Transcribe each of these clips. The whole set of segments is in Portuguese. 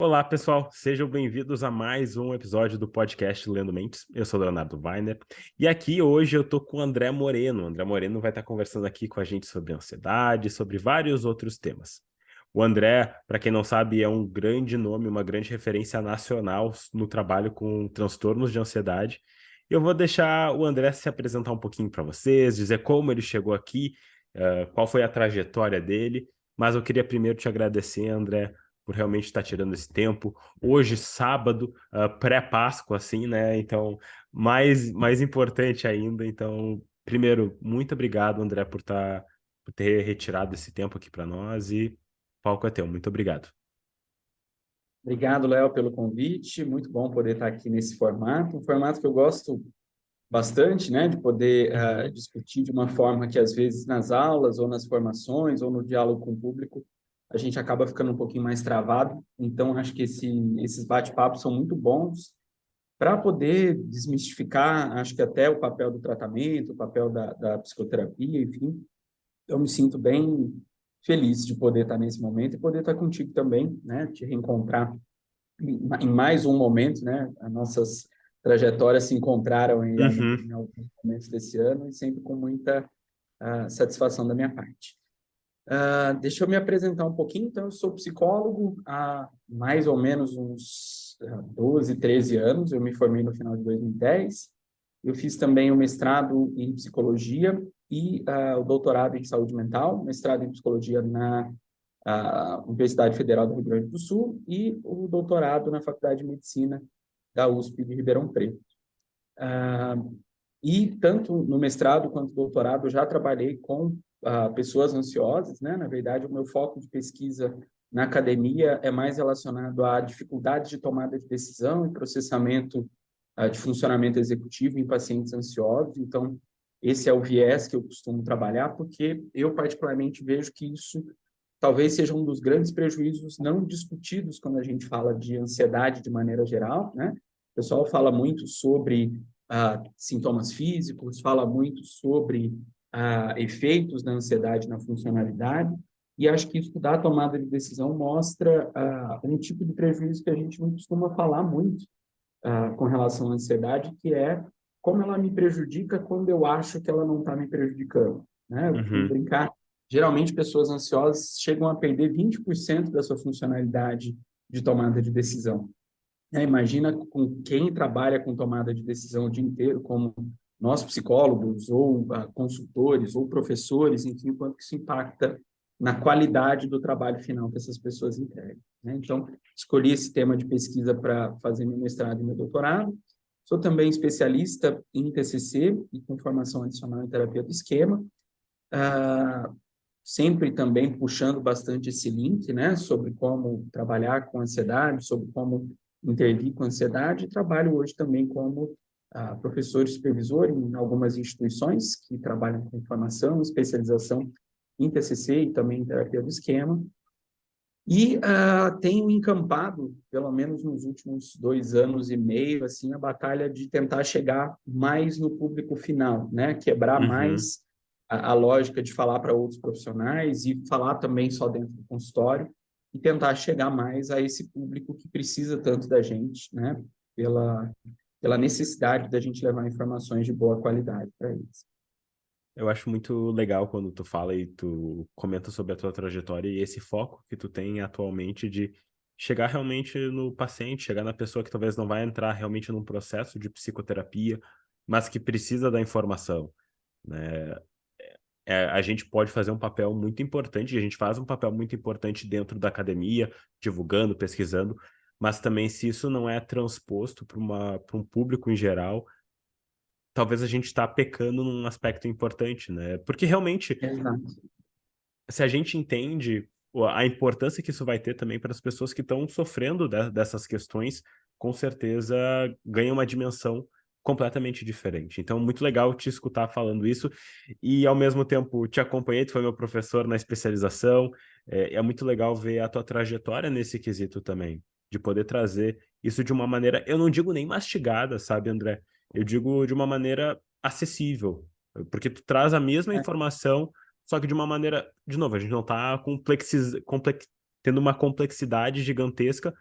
Olá, pessoal, sejam bem-vindos a mais um episódio do podcast Lendo Mentes. Eu sou o Leonardo Weiner e aqui hoje eu tô com o André Moreno. O André Moreno vai estar conversando aqui com a gente sobre ansiedade, sobre vários outros temas. O André, para quem não sabe, é um grande nome, uma grande referência nacional no trabalho com transtornos de ansiedade. Eu vou deixar o André se apresentar um pouquinho para vocês, dizer como ele chegou aqui, qual foi a trajetória dele, mas eu queria primeiro te agradecer, André, por realmente estar tirando esse tempo. Hoje, sábado, pré-Páscoa, assim, né? Então, mais importante ainda. Então, primeiro, muito obrigado, André, por ter retirado esse tempo aqui para nós e o palco é teu. Muito obrigado. Obrigado, Léo, pelo convite. Muito bom poder estar aqui nesse formato, um formato que eu gosto bastante, né, de poder Uhum. discutir de uma forma que, às vezes, nas aulas ou nas formações ou no diálogo com o público, a gente acaba ficando um pouquinho mais travado. Então, acho que esses bate-papos são muito bons para poder desmistificar, acho que até o papel do tratamento, o papel da psicoterapia, enfim. Eu me sinto bem feliz de poder estar nesse momento e poder estar contigo também, né, te reencontrar em mais um momento, né? As nossas trajetórias se encontraram em Uhum. alguns momentos desse ano e sempre com muita satisfação da minha parte. Deixa eu me apresentar um pouquinho. Então, eu sou psicólogo há mais ou menos uns 12, 13 anos. Eu me formei no final de 2010. Eu fiz também o mestrado em psicologia e o doutorado em saúde mental, mestrado em psicologia na Universidade Federal do Rio Grande do Sul e o doutorado na Faculdade de Medicina da USP de Ribeirão Preto. Ah, e tanto no mestrado quanto no doutorado eu já trabalhei com pessoas ansiosas, né? Na verdade, o meu foco de pesquisa na academia é mais relacionado a dificuldades de tomada de decisão e processamento de funcionamento executivo em pacientes ansiosos. Então, esse é o viés que eu costumo trabalhar, porque eu particularmente vejo que isso talvez seja um dos grandes prejuízos não discutidos quando a gente fala de ansiedade de maneira geral, né? O pessoal fala muito sobre sintomas físicos, fala muito sobre efeitos da ansiedade na funcionalidade, e acho que estudar a tomada de decisão mostra um tipo de prejuízo que a gente não costuma falar muito com relação à ansiedade, que é como ela me prejudica quando eu acho que ela não está me prejudicando. Né? Eu costumo Uhum. brincar, geralmente pessoas ansiosas chegam a perder 20% da sua funcionalidade de tomada de decisão. Imagina com quem trabalha com tomada de decisão o dia inteiro, como nós psicólogos, ou consultores, ou professores, enfim, quanto que isso impacta na qualidade do trabalho final que essas pessoas entregam. Né? Então, escolhi esse tema de pesquisa para fazer meu mestrado e meu doutorado. Sou também especialista em TCC e com formação adicional em terapia do esquema. Sempre também puxando bastante esse link, né, sobre como trabalhar com ansiedade, sobre como intervir com ansiedade. Trabalho hoje também como professor e supervisor em algumas instituições que trabalham com formação, especialização em TCC e também em terapia do esquema. E tenho encampado, pelo menos nos últimos 2 anos e meio, assim, a batalha de tentar chegar mais no público final, né? Quebrar Uhum. mais a lógica de falar para outros profissionais e falar também só dentro do consultório e tentar chegar mais a esse público que precisa tanto da gente, né? Pela necessidade da gente levar informações de boa qualidade para eles. Eu acho muito legal quando tu fala e tu comenta sobre a tua trajetória e esse foco que tu tem atualmente de chegar realmente no paciente, chegar na pessoa que talvez não vai entrar realmente num processo de psicoterapia, mas que precisa da informação, né? A gente pode fazer um papel muito importante, a gente faz um papel muito importante dentro da academia, divulgando, pesquisando, mas também se isso não é transposto para um público em geral, talvez a gente está pecando num aspecto importante, né? Porque realmente, Exato. se a gente entende a importância que isso vai ter também para as pessoas que estão sofrendo dessas questões, com certeza ganha uma dimensão completamente diferente. Então, muito legal te escutar falando isso e, ao mesmo tempo, te acompanhei, tu foi meu professor na especialização. É muito legal ver a tua trajetória nesse quesito também, de poder trazer isso de uma maneira, eu não digo nem mastigada, sabe, André? Eu digo de uma maneira acessível, porque tu traz a mesma É, informação só que de uma maneira, de novo, a gente não está tendo uma complexidade gigantesca,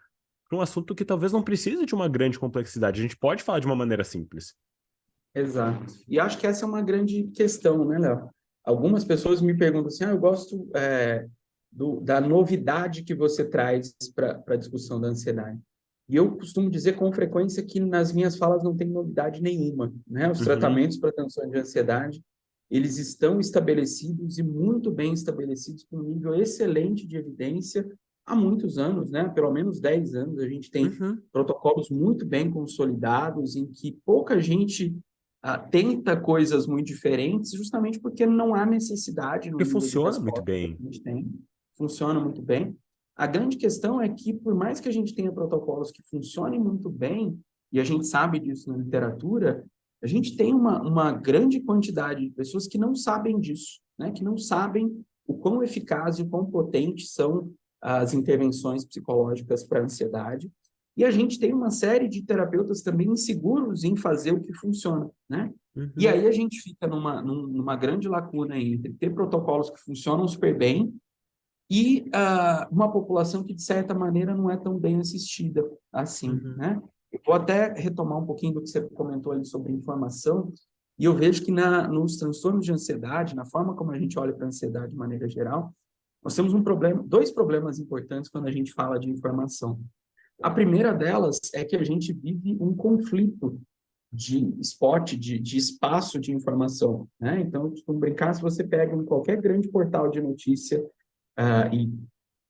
para um assunto que talvez não precise de uma grande complexidade. A gente pode falar de uma maneira simples. Exato. E acho que essa é uma grande questão, né, Léo? Algumas pessoas me perguntam assim, eu gosto da novidade que você traz para a discussão da ansiedade. E eu costumo dizer com frequência que nas minhas falas não tem novidade nenhuma, né? Os Uhum, tratamentos para transtorno de ansiedade, eles estão estabelecidos e muito bem estabelecidos com um nível excelente de evidência há muitos anos, né? Pelo menos 10 anos, a gente tem uhum. protocolos muito bem consolidados em que pouca gente tenta coisas muito diferentes, justamente porque não há necessidade no Porque nível de funciona muito resposta que bem. a gente tem. Funciona muito bem. A grande questão é que, por mais que a gente tenha protocolos que funcionem muito bem, e a gente sabe disso na literatura, a gente tem uma grande quantidade de pessoas que não sabem disso, né? Que não sabem o quão eficaz e o quão potentes são as intervenções psicológicas para a ansiedade. E a gente tem uma série de terapeutas também inseguros em fazer o que funciona, né? E Uhum. aí a gente fica numa grande lacuna entre ter protocolos que funcionam super bem e uma população que, de certa maneira, não é tão bem assistida assim, Uhum. né? Eu vou até retomar um pouquinho do que você comentou ali sobre informação, e eu vejo que nos transtornos de ansiedade, na forma como a gente olha para a ansiedade de maneira geral, nós temos dois problemas importantes quando a gente fala de informação. A primeira delas é que a gente vive um conflito de esporte, de espaço de informação, né? Então, eu costumo brincar, se você pega em qualquer grande portal de notícia e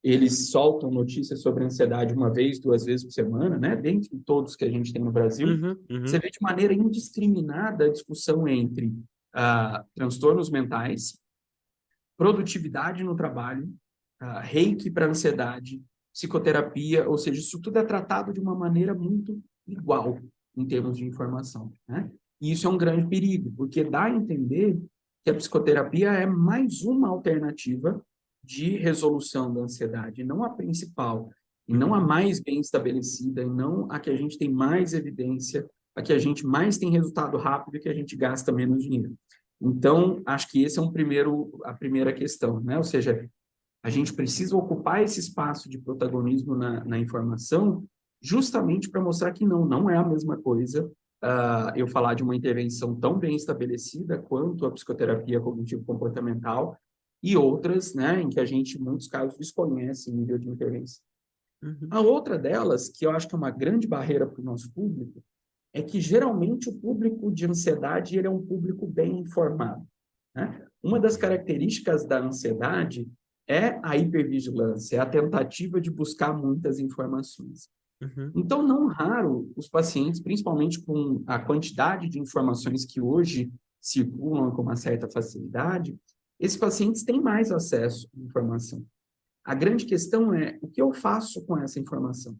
eles soltam notícias sobre ansiedade uma vez, duas vezes por semana, né? Dentre todos que a gente tem no Brasil, Uhum. você Uhum. vê de maneira indiscriminada a discussão entre transtornos mentais, produtividade no trabalho, reiki para ansiedade, psicoterapia, ou seja, isso tudo é tratado de uma maneira muito igual em termos de informação, né? E isso é um grande perigo, porque dá a entender que a psicoterapia é mais uma alternativa de resolução da ansiedade, não a principal, e não a Uhum. mais bem estabelecida, e não a que a gente tem mais evidência, a que a gente mais tem resultado rápido e que a gente gasta menos dinheiro. Então, acho que esse é a primeira questão, né? Ou seja, a gente precisa ocupar esse espaço de protagonismo na informação, justamente para mostrar que não é a mesma coisa eu falar de uma intervenção tão bem estabelecida quanto a psicoterapia cognitivo-comportamental e outras, né, em que a gente, em muitos casos, desconhece o nível de intervenção. Uhum. A outra delas, que eu acho que é uma grande barreira para o nosso público, é que geralmente o público de ansiedade ele é um público bem informado, né? Uma das características da ansiedade é a hipervigilância, é a tentativa de buscar muitas informações. Uhum. Então, não raro, os pacientes, principalmente com a quantidade de informações que hoje circulam com uma certa facilidade, esses pacientes têm mais acesso à informação. A grande questão é o que eu faço com essa informação,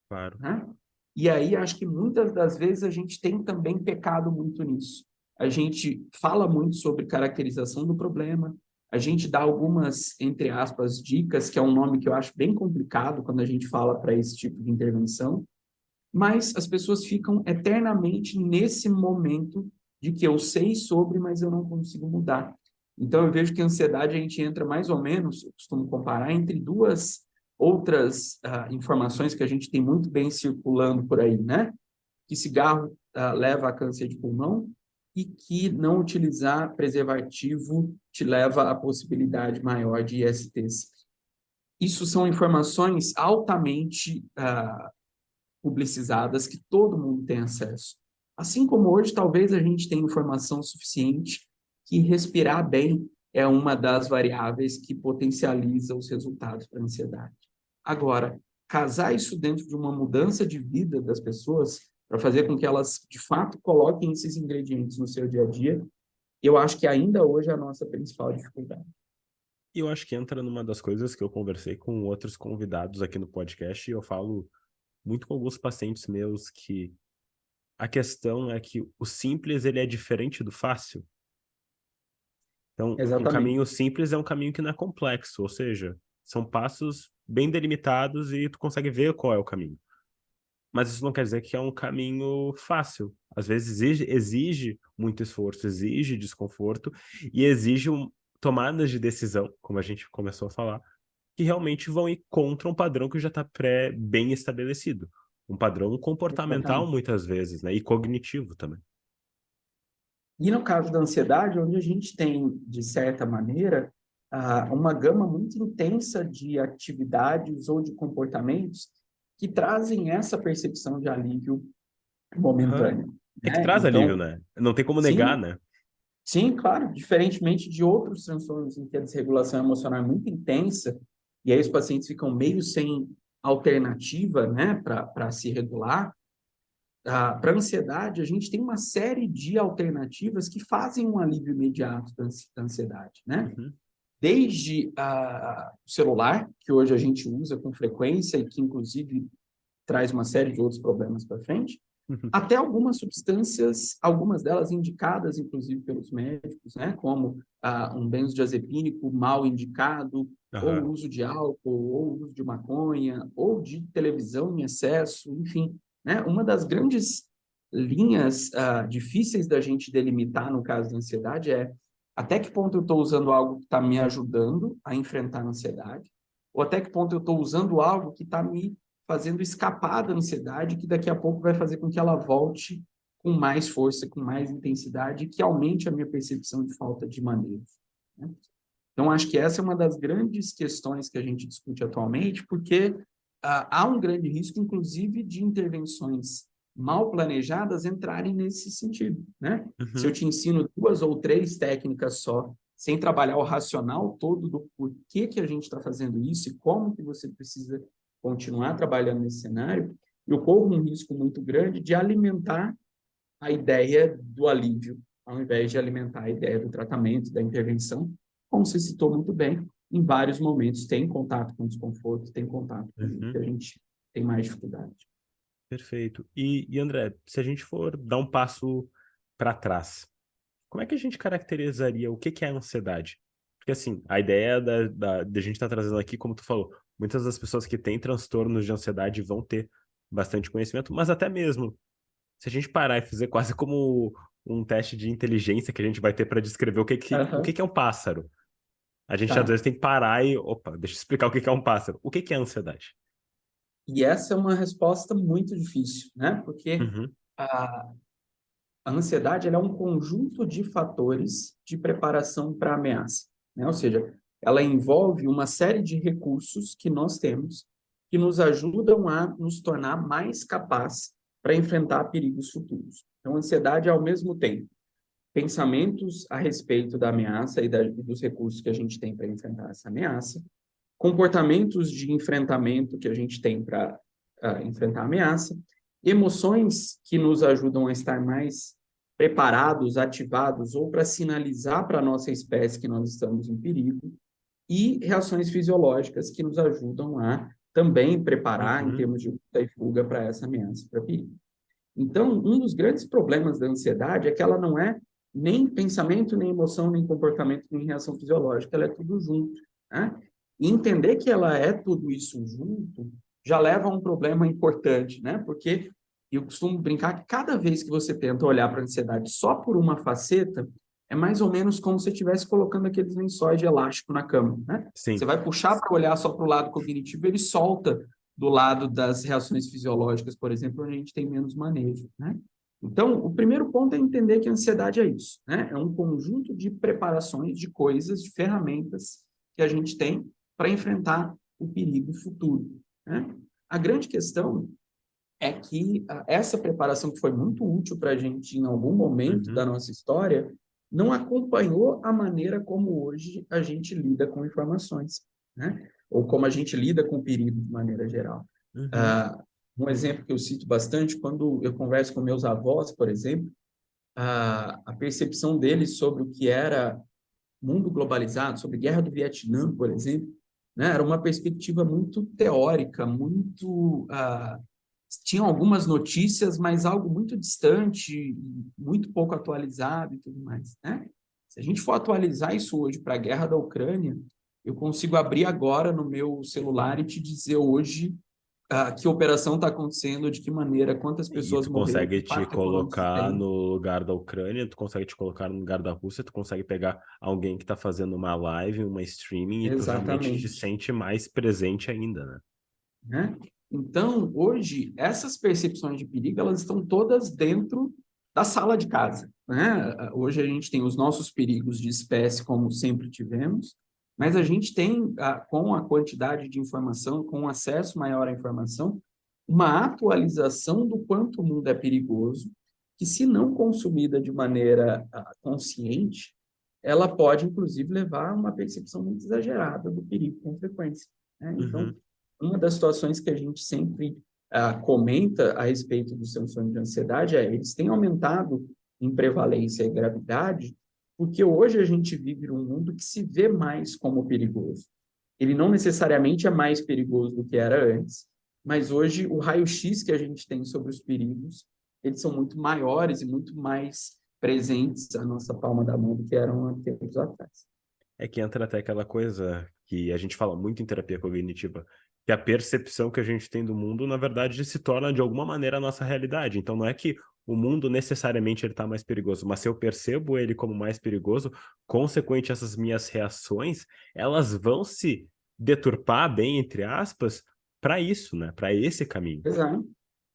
Claro. né? E aí acho que muitas das vezes a gente tem também pecado muito nisso. A gente fala muito sobre caracterização do problema, a gente dá algumas, entre aspas, dicas, que é um nome que eu acho bem complicado quando a gente fala para esse tipo de intervenção, mas as pessoas ficam eternamente nesse momento de que eu sei sobre, mas eu não consigo mudar. Então, eu vejo que a ansiedade a gente entra mais ou menos, eu costumo comparar, entre duas outras informações que a gente tem muito bem circulando por aí, né? Que cigarro leva a câncer de pulmão e que não utilizar preservativo te leva à possibilidade maior de ISTs. Isso são informações altamente publicizadas que todo mundo tem acesso. Assim como hoje, talvez a gente tenha informação suficiente que respirar bem é uma das variáveis que potencializa os resultados para a ansiedade. Agora, casar isso dentro de uma mudança de vida das pessoas, para fazer com que elas, de fato, coloquem esses ingredientes no seu dia a dia, eu acho que ainda hoje é a nossa principal dificuldade. E eu acho que entra numa das coisas que eu conversei com outros convidados aqui no podcast, e eu falo muito com alguns pacientes meus que a questão é que o simples ele é diferente do fácil. Então, um Exatamente. caminho simples é um caminho que não é complexo, ou seja, são passos bem delimitados e tu consegue ver qual é o caminho. Mas isso não quer dizer que é um caminho fácil. Às vezes exige muito esforço, exige desconforto e exige tomadas de decisão, como a gente começou a falar, que realmente vão ir contra um padrão que já está bem estabelecido. Um padrão comportamental, Exatamente. muitas vezes, né? E cognitivo também. E no caso da ansiedade, onde a gente tem, de certa maneira, uma gama muito intensa de atividades ou de comportamentos que trazem essa percepção de alívio Aham. momentâneo, É que né? traz alívio, Então, né? Não tem como negar, sim, né? sim, claro, diferentemente de outros transtornos em que a desregulação emocional é muito intensa, e aí os pacientes ficam meio sem alternativa, né, para se regular. Para a ansiedade, a gente tem uma série de alternativas que fazem um alívio imediato da ansiedade, né? Uhum. Desde o celular, que hoje a gente usa com frequência e que, inclusive, traz uma série de outros problemas para frente, até algumas substâncias, algumas delas indicadas, inclusive, pelos médicos, né? Como um benzodiazepínico mal indicado, ou o Aham. uso de álcool, ou o uso de maconha, ou de televisão em excesso, enfim. Né? Uma das grandes linhas difíceis da gente delimitar no caso da ansiedade é até que ponto eu estou usando algo que está me ajudando a enfrentar a ansiedade, ou até que ponto eu estou usando algo que está me fazendo escapar da ansiedade, que daqui a pouco vai fazer com que ela volte com mais força, com mais intensidade, que aumente a minha percepção de falta de maneiras. Né? Então, acho que essa é uma das grandes questões que a gente discute atualmente, porque há um grande risco, inclusive, de intervenções mal planejadas entrarem nesse sentido. Né? Se eu Uhum. te ensino 2 ou 3 técnicas só, sem trabalhar o racional todo do porquê que a gente está fazendo isso e como que você precisa continuar trabalhando nesse cenário, eu corro um risco muito grande de alimentar a ideia do alívio, ao invés de alimentar a ideia do tratamento, da intervenção, como você citou muito bem, em vários momentos tem contato com desconforto, tem contato com o que Uhum. a gente tem mais dificuldade. Perfeito. E André, se a gente for dar um passo para trás, como é que a gente caracterizaria o que é a ansiedade? Porque, assim, a ideia da gente estar trazendo aqui, como tu falou, muitas das pessoas que têm transtornos de ansiedade vão ter bastante conhecimento, mas até mesmo se a gente parar e fazer quase como um teste de inteligência que a gente vai ter para descrever o que Uhum. que é um pássaro, a gente às Tá. vezes tem que parar e, opa, deixa eu explicar o que que é um pássaro. O que que é ansiedade? E essa é uma resposta muito difícil, né? Porque Uhum. a, a ansiedade ela é um conjunto de fatores de preparação para a ameaça, né? Ou seja, ela envolve uma série de recursos que nós temos que nos ajudam a nos tornar mais capazes para enfrentar perigos futuros. Então, a ansiedade é, ao mesmo tempo, pensamentos a respeito da ameaça e dos recursos que a gente tem para enfrentar essa ameaça, comportamentos de enfrentamento que a gente tem para enfrentar a ameaça, emoções que nos ajudam a estar mais preparados, ativados ou para sinalizar para a nossa espécie que nós estamos em perigo, e reações fisiológicas que nos ajudam a também preparar em Uhum. termos de luta e fuga para essa ameaça, para perigo. Então, um dos grandes problemas da ansiedade é que ela não é nem pensamento, nem emoção, nem comportamento, nem reação fisiológica, ela é tudo junto. Né? E entender que ela é tudo isso junto já leva a um problema importante, né? Porque eu costumo brincar que cada vez que você tenta olhar para a ansiedade só por uma faceta, é mais ou menos como se estivesse colocando aqueles lençóis de elástico na cama, né? Você Sim. vai puxar para olhar só para o lado cognitivo, ele solta do lado das reações fisiológicas, por exemplo, onde a gente tem menos manejo, né? Então, o primeiro ponto é entender que a ansiedade é isso, né? É um conjunto de preparações, de coisas, de ferramentas que a gente tem para enfrentar o perigo futuro, né? A grande questão é que essa preparação que foi muito útil para a gente em algum momento da Uhum. nossa história não acompanhou a maneira como hoje a gente lida com informações, né? Ou como a gente lida com o perigo de maneira geral. Uhum. Uh, um exemplo que eu cito bastante, quando eu converso com meus avós, por exemplo, a percepção deles sobre o que era mundo globalizado, sobre guerra do Vietnã, por exemplo, né? Era uma perspectiva muito teórica, muito tinham algumas notícias, mas algo muito distante, muito pouco atualizado e tudo mais, né? Se a gente for atualizar isso hoje para a guerra da Ucrânia, eu consigo abrir agora no meu celular e te dizer hoje que operação está acontecendo, de que maneira, quantas E pessoas tu morreram, que consegue te impacto econômico isso colocar tem. no lugar da Ucrânia, tu consegue te colocar no lugar da Rússia, tu consegue pegar alguém que está fazendo uma live, uma streaming, e tu realmente te Exatamente. sente mais presente ainda, né? Né? Então, hoje, essas percepções de perigo, elas estão todas dentro da sala de casa, né? Hoje a gente tem os nossos perigos de espécie, como sempre tivemos, mas a gente tem, com a quantidade de informação, com o acesso maior à informação, uma atualização do quanto o mundo é perigoso, que se não consumida de maneira consciente, ela pode, inclusive, levar a uma percepção muito exagerada do perigo com frequência, né? Então, Uhum. uma das situações que a gente sempre comenta a respeito dos transtornos de ansiedade é eles têm aumentado em prevalência e gravidade, porque hoje a gente vive num mundo que se vê mais como perigoso. Ele não necessariamente é mais perigoso do que era antes, mas hoje o raio-x que a gente tem sobre os perigos, eles são muito maiores e muito mais presentes à nossa palma da mão do que eram há tempos atrás. É que entra até aquela coisa que a gente fala muito em terapia cognitiva, que a percepção que a gente tem do mundo, na verdade, se torna de alguma maneira a nossa realidade. Então não é que o mundo necessariamente ele está mais perigoso, mas se eu percebo ele como mais perigoso, consequente essas minhas reações, elas vão se deturpar bem, entre aspas, para isso, né? Para esse caminho. Exato,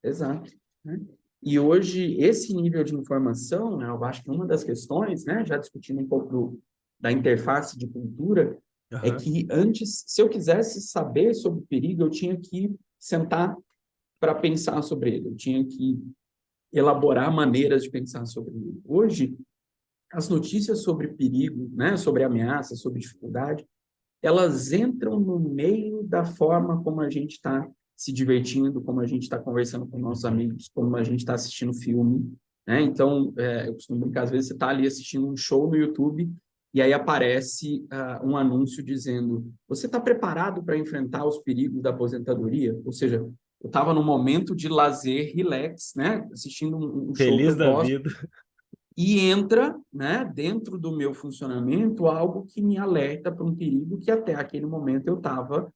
exato, né? E hoje, esse nível de informação, né, eu acho que uma das questões, né, já discutindo um pouco da interface de cultura, é Aham. que antes, se eu quisesse saber sobre o perigo, eu tinha que sentar para pensar sobre ele, eu tinha que elaborar maneiras de pensar sobre ele. Hoje, as notícias sobre perigo, né, sobre ameaça, sobre dificuldade, elas entram no meio da forma como a gente está se divertindo, como a gente está conversando com nossos Uhum. amigos, como a gente está assistindo filme, né? Então, eu costumo brincar, às vezes você está ali assistindo um show no YouTube e aí aparece um anúncio dizendo: você está preparado para enfrentar os perigos da aposentadoria? Ou seja, eu estava num momento de lazer, relax, né? Assistindo um show que Feliz eu da gosto, vida. e entra, né, dentro do meu funcionamento algo que me alerta para um perigo que até aquele momento eu estava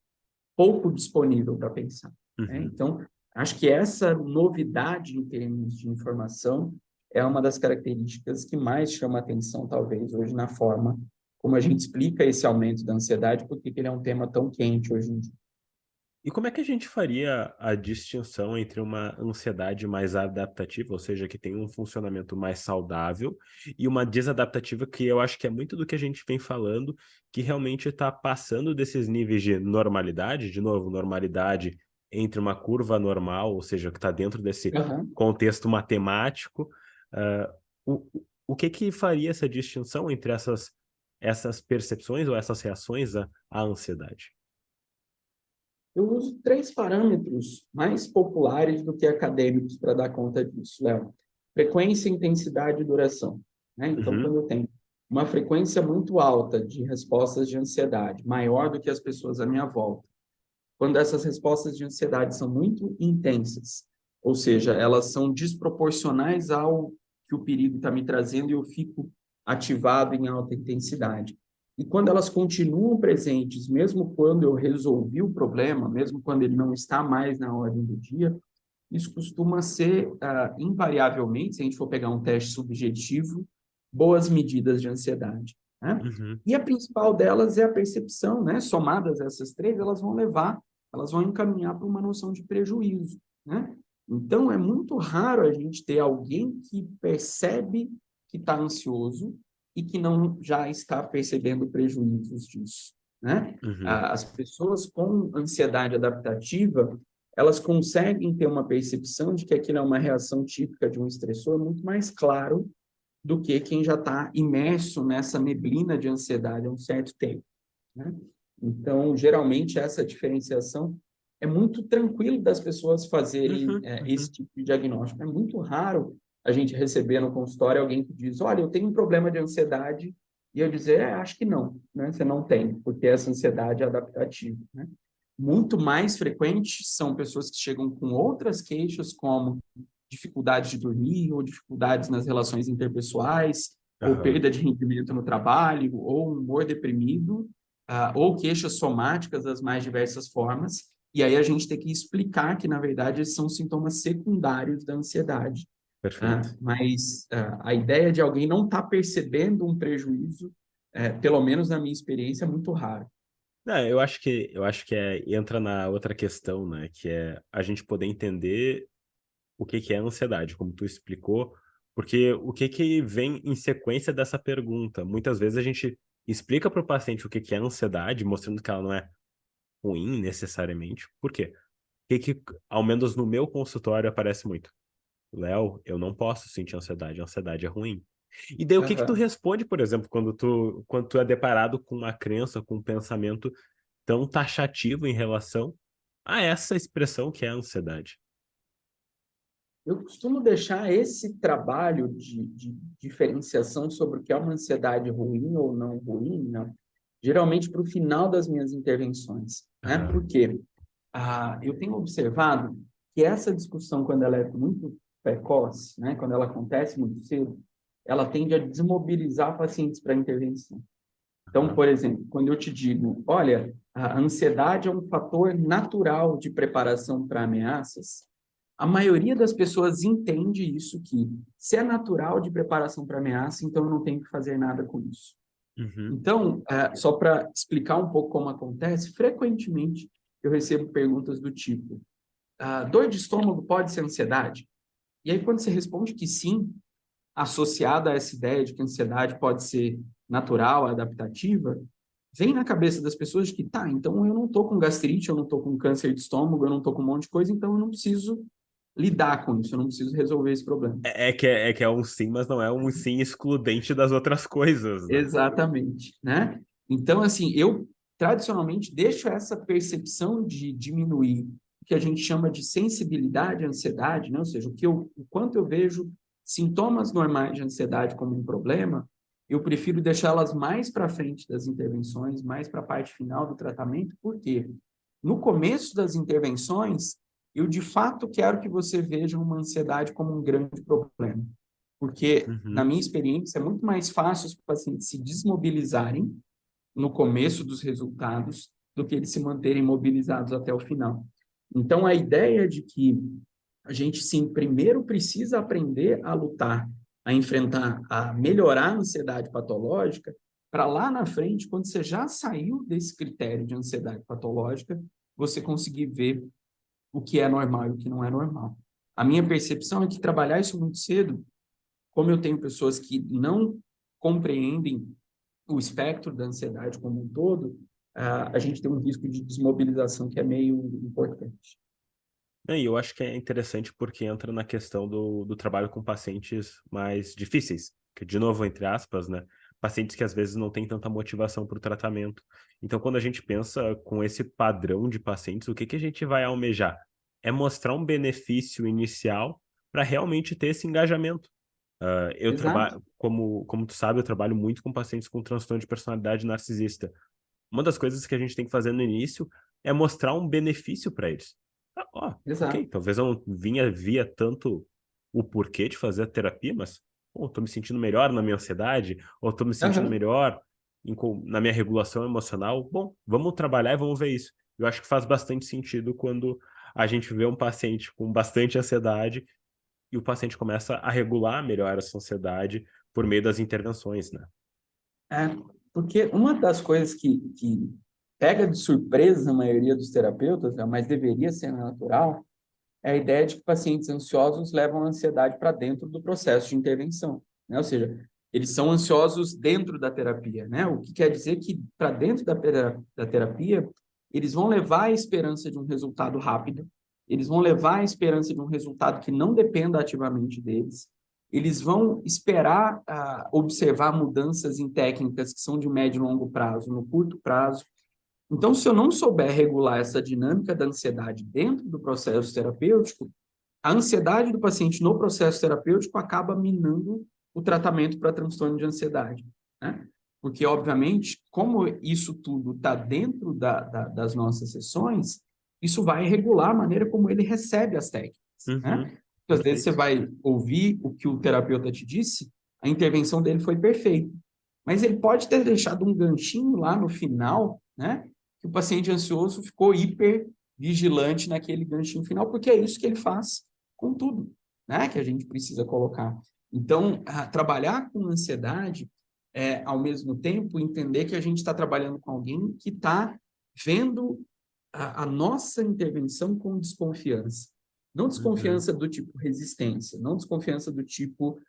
pouco disponível para pensar, né? Uhum. Então, acho que essa novidade em termos de informação é uma das características que mais chama atenção, talvez, hoje na forma como a gente explica esse aumento da ansiedade, porque ele é um tema tão quente hoje em dia. E como é que a gente faria a distinção entre uma ansiedade mais adaptativa, ou seja, que tem um funcionamento mais saudável, e uma desadaptativa que eu acho que é muito do que a gente vem falando, que realmente está passando desses níveis de normalidade, de novo, normalidade entre uma curva normal, ou seja, que está dentro desse Uhum. contexto matemático. ah, o que que faria essa distinção entre essas percepções ou essas reações à ansiedade? Eu uso três parâmetros mais populares do que acadêmicos para dar conta disso, Léo. Frequência, intensidade e duração, né? Então, Uhum. quando eu tenho uma frequência muito alta de respostas de ansiedade, maior do que as pessoas à minha volta, quando essas respostas de ansiedade são muito intensas, ou seja, elas são desproporcionais ao que o perigo está me trazendo e eu fico ativado em alta intensidade. E quando elas continuam presentes, mesmo quando eu resolvi o problema, mesmo quando ele não está mais na ordem do dia, isso costuma ser, invariavelmente, se a gente for pegar um teste subjetivo, boas medidas de ansiedade, né? Uhum. E a principal delas é a percepção, né? Somadas essas três, elas vão encaminhar para uma noção de prejuízo, né? Então, é muito raro a gente ter alguém que percebe que está ansioso e que não já está percebendo prejuízos disso, né? Uhum. As pessoas com ansiedade adaptativa, elas conseguem ter uma percepção de que aquilo é uma reação típica de um estressor muito mais claro do que quem já está imerso nessa neblina de ansiedade há um certo tempo, né? Então, geralmente, essa diferenciação é muito tranquilo das pessoas fazerem Uhum. esse Uhum. tipo de diagnóstico. É muito raro a gente receber no consultório alguém que diz: olha, eu tenho um problema de ansiedade, e eu dizer: acho que não, né? Você não tem, porque essa ansiedade é adaptativa, né? Muito mais frequente são pessoas que chegam com outras queixas, como dificuldade de dormir, ou dificuldades nas relações interpessoais, ou Aham. perda de rendimento no trabalho, ou humor deprimido, ou queixas somáticas das mais diversas formas, e aí a gente tem que explicar que, na verdade, esses são sintomas secundários da ansiedade. Perfeito. Mas a ideia de alguém não estar percebendo um prejuízo, pelo menos na minha experiência, é muito raro. Não, eu acho que entra na outra questão, né? Que é a gente poder entender o que que é ansiedade, como tu explicou, porque o que que vem em sequência dessa pergunta? Muitas vezes a gente explica para o paciente o que que é ansiedade, mostrando que ela não é ruim necessariamente. Por quê? O que que, ao menos no meu consultório, aparece muito? Léo, eu não posso sentir ansiedade, a ansiedade é ruim. E daí o que que tu Aham. responde, por exemplo, quando tu é deparado com uma crença, com um pensamento tão taxativo em relação a essa expressão que é a ansiedade? Eu costumo deixar esse trabalho de diferenciação sobre o que é uma ansiedade ruim ou não ruim, né? Geralmente para o final das minhas intervenções, né? Aham. Por quê? Eu tenho observado que essa discussão, quando ela é muito precoce, né? Quando ela acontece muito cedo, ela tende a desmobilizar pacientes para a intervenção. Então, Aham. por exemplo, quando eu te digo, olha, a ansiedade é um fator natural de preparação para ameaças, a maioria das pessoas entende isso, que se é natural de preparação para ameaça, então eu não tenho que fazer nada com isso. Uhum. Então, só para explicar um pouco como acontece, frequentemente eu recebo perguntas do tipo, dor de estômago pode ser ansiedade? E aí, quando você responde que sim, associada a essa ideia de que a ansiedade pode ser natural, adaptativa, vem na cabeça das pessoas de que, tá, então eu não estou com gastrite, eu não estou com câncer de estômago, eu não estou com um monte de coisa, então eu não preciso lidar com isso, eu não preciso resolver esse problema. É que é um sim, mas não é um sim excludente das outras coisas, né? Exatamente, né? Então, assim, eu tradicionalmente deixo essa percepção de diminuir o que a gente chama de sensibilidade à ansiedade, né? Ou seja, o quanto eu vejo sintomas normais de ansiedade como um problema, eu prefiro deixá-las mais para frente das intervenções, mais para a parte final do tratamento, porque no começo das intervenções, eu de fato quero que você veja uma ansiedade como um grande problema. Porque, na Uhum. minha experiência, é muito mais fácil os pacientes se desmobilizarem no começo dos resultados do que eles se manterem mobilizados até o final. Então, a ideia de que a gente, sim, primeiro precisa aprender a lutar, a enfrentar, a melhorar a ansiedade patológica, para lá na frente, quando você já saiu desse critério de ansiedade patológica, você conseguir ver o que é normal e o que não é normal. A minha percepção é que trabalhar isso muito cedo, como eu tenho pessoas que não compreendem o espectro da ansiedade como um todo, a gente tem um risco de desmobilização que é meio importante. E eu acho que é interessante porque entra na questão do trabalho com pacientes mais difíceis, que, de novo, entre aspas, né? Pacientes que às vezes não têm tanta motivação para o tratamento. Então, quando a gente pensa com esse padrão de pacientes, o que que a gente vai almejar? É mostrar um benefício inicial para realmente ter esse engajamento. Eu Exato. trabalho, como tu sabe, eu trabalho muito com pacientes com transtorno de personalidade narcisista. Uma das coisas que a gente tem que fazer no início é mostrar um benefício para eles. Ok, Exato. talvez eu não via tanto o porquê de fazer a terapia, mas pô, tô me sentindo melhor na minha ansiedade, ou tô me sentindo Aham. melhor na minha regulação emocional. Bom, vamos trabalhar e vamos ver isso. Eu acho que faz bastante sentido quando a gente vê um paciente com bastante ansiedade e o paciente começa a regular melhor essa ansiedade por meio das intervenções, né? É, porque uma das coisas que pega de surpresa a maioria dos terapeutas, né, mas deveria ser natural, é a ideia de que pacientes ansiosos levam a ansiedade para dentro do processo de intervenção, né? Ou seja, eles são ansiosos dentro da terapia, né? O que quer dizer que para dentro da terapia, eles vão levar a esperança de um resultado rápido, eles vão levar a esperança de um resultado que não dependa ativamente deles, eles vão esperar observar mudanças em técnicas que são de médio e longo prazo, no curto prazo. Então, se eu não souber regular essa dinâmica da ansiedade dentro do processo terapêutico, a ansiedade do paciente no processo terapêutico acaba minando o tratamento para transtorno de ansiedade, né? Porque, obviamente, como isso tudo está dentro das nossas sessões, isso vai regular a maneira como ele recebe as técnicas, né? Uhum, Às vezes você perfeito. vai ouvir o que o terapeuta te disse, a intervenção dele foi perfeita, mas ele pode ter deixado um ganchinho lá no final, né? Que o paciente ansioso ficou hiper vigilante naquele ganchinho final, porque é isso que ele faz com tudo, né? Que a gente precisa colocar. Então, trabalhar com ansiedade é, ao mesmo tempo, entender que a gente está trabalhando com alguém que está vendo a nossa intervenção com desconfiança. Não Uhum. desconfiança do tipo resistência, não desconfiança do tipo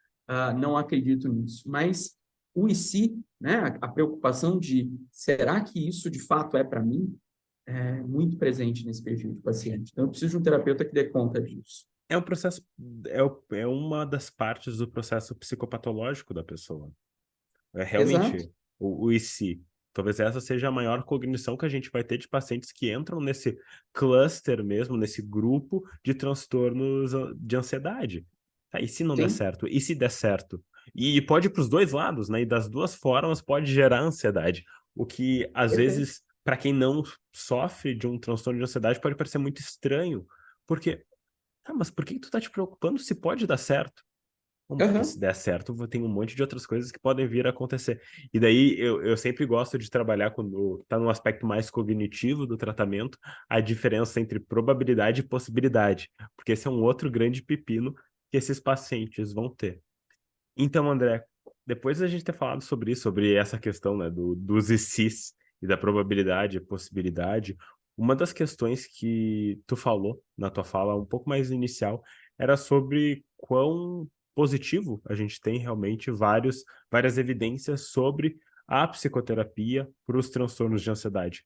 não acredito nisso, mas o e se, né? A preocupação de será que isso de fato é para mim? É muito presente nesse perfil de paciente. Então, eu preciso de um terapeuta que dê conta disso. É um processo, é uma das partes do processo psicopatológico da pessoa. É Exato. realmente o e se. Talvez essa seja a maior cognição que a gente vai ter de pacientes que entram nesse cluster mesmo, nesse grupo de transtornos de ansiedade. Tá, e se não der Sim. certo? E se der certo? E pode ir para os dois lados, né? E das duas formas pode gerar ansiedade. O que, às Perfeito. vezes, para quem não sofre de um transtorno de ansiedade, pode parecer muito estranho. Porque, mas por que tu tá te preocupando se pode dar certo? Bom, porque se Aham. der certo, tem um monte de outras coisas que podem vir a acontecer. E daí eu sempre gosto de trabalhar quando tá num aspecto mais cognitivo do tratamento, a diferença entre probabilidade e possibilidade, porque esse é um outro grande pepino que esses pacientes vão ter. Então, André, depois da gente ter falado sobre isso, sobre essa questão, né, dos ICs e da probabilidade e possibilidade, uma das questões que tu falou na tua fala um pouco mais inicial era sobre quão positivo a gente tem realmente várias evidências sobre a psicoterapia para os transtornos de ansiedade.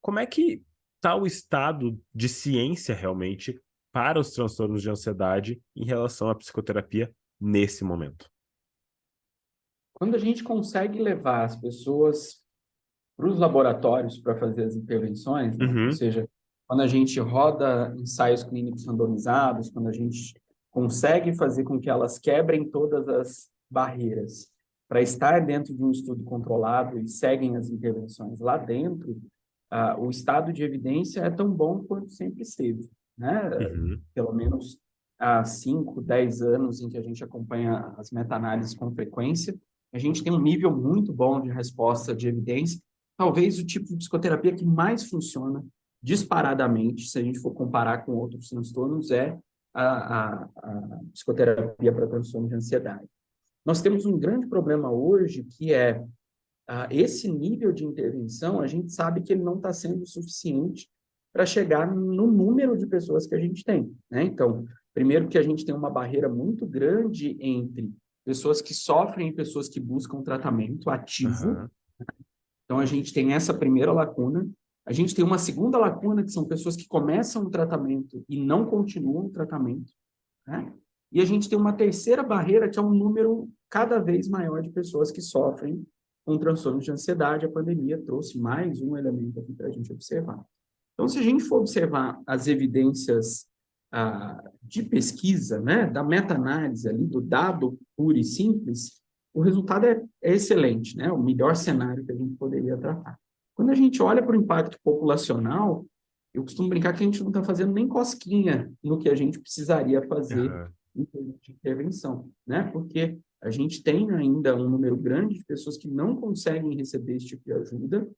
Como é que está o estado de ciência realmente para os transtornos de ansiedade em relação à psicoterapia nesse momento? Quando a gente consegue levar as pessoas para os laboratórios para fazer as intervenções, né? Ou Uhum. seja, quando a gente roda ensaios clínicos randomizados, quando a gente consegue fazer com que elas quebrem todas as barreiras para estar dentro de um estudo controlado e seguem as intervenções lá dentro, o estado de evidência é tão bom quanto sempre esteve, né? Uhum. Pelo menos há 5, 10 anos em que a gente acompanha as meta-análises com frequência, a gente tem um nível muito bom de resposta de evidência, talvez o tipo de psicoterapia que mais funciona disparadamente, se a gente for comparar com outros transtornos, é a psicoterapia para transtorno de ansiedade. Nós temos um grande problema hoje, que é esse nível de intervenção, a gente sabe que ele não está sendo suficiente para chegar no número de pessoas que a gente tem, né? Então, primeiro que a gente tem uma barreira muito grande entre pessoas que sofrem e pessoas que buscam tratamento ativo. Aham. Então, a gente tem essa primeira lacuna. A gente tem uma segunda lacuna, que são pessoas que começam o tratamento e não continuam o tratamento, né? E a gente tem uma terceira barreira, que é um número cada vez maior de pessoas que sofrem com transtornos de ansiedade. A pandemia trouxe mais um elemento aqui para a gente observar. Então, se a gente for observar as evidências de pesquisa, né, da meta-análise ali, do dado puro e simples, o resultado é excelente, né, o melhor cenário que a gente poderia tratar. Quando a gente olha para o impacto populacional, eu costumo brincar que a gente não está fazendo nem cosquinha no que a gente precisaria fazer Aham. em termos de intervenção, né? Porque a gente tem ainda um número grande de pessoas que não conseguem receber esse tipo de ajuda,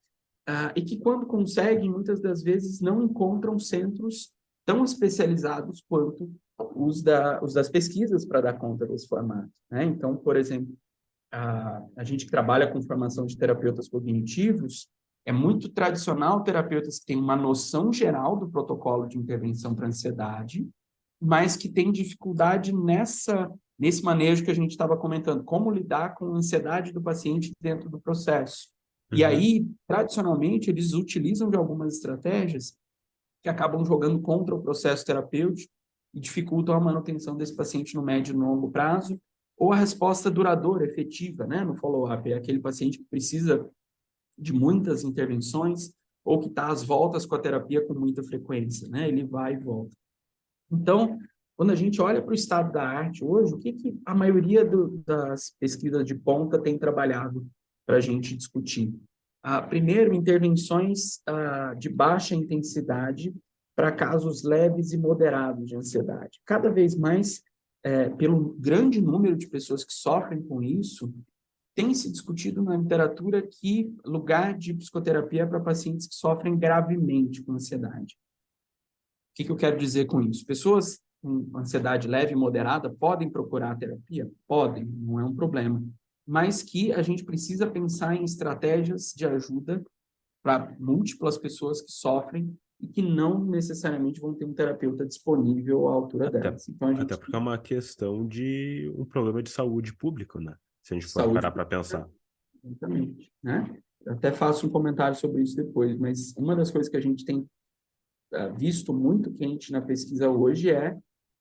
e que, quando conseguem, muitas das vezes não encontram centros tão especializados quanto os das pesquisas para dar conta desse formato, né? Então, por exemplo, a gente que trabalha com formação de terapeutas cognitivos, é muito tradicional terapeutas que têm uma noção geral do protocolo de intervenção para ansiedade, mas que têm dificuldade nesse manejo que a gente estava comentando, como lidar com a ansiedade do paciente dentro do processo. E Uhum. aí, tradicionalmente, eles utilizam de algumas estratégias que acabam jogando contra o processo terapêutico e dificultam a manutenção desse paciente no médio e no longo prazo, ou a resposta duradoura, efetiva, né, no follow-up. É aquele paciente que precisa de muitas intervenções ou que está às voltas com a terapia com muita frequência, né? Ele vai e volta. Então, quando a gente olha para o estado da arte hoje, o que a maioria das pesquisas de ponta tem trabalhado para a gente discutir? Primeiro, intervenções de baixa intensidade para casos leves e moderados de ansiedade. Cada vez mais, pelo grande número de pessoas que sofrem com isso, tem se discutido na literatura que lugar de psicoterapia é para pacientes que sofrem gravemente com ansiedade. que eu quero dizer com isso? Pessoas com ansiedade leve e moderada podem procurar terapia? Podem, não é um problema. Mas que a gente precisa pensar em estratégias de ajuda para múltiplas pessoas que sofrem e que não necessariamente vão ter um terapeuta disponível à altura Até, delas. Então, a até gente porque é uma questão de um problema de saúde público, né? Se a gente for saúde parar para pensar. exatamente, né? Eu até faço um comentário sobre isso depois, mas uma das coisas que a gente tem visto muito quente na pesquisa hoje é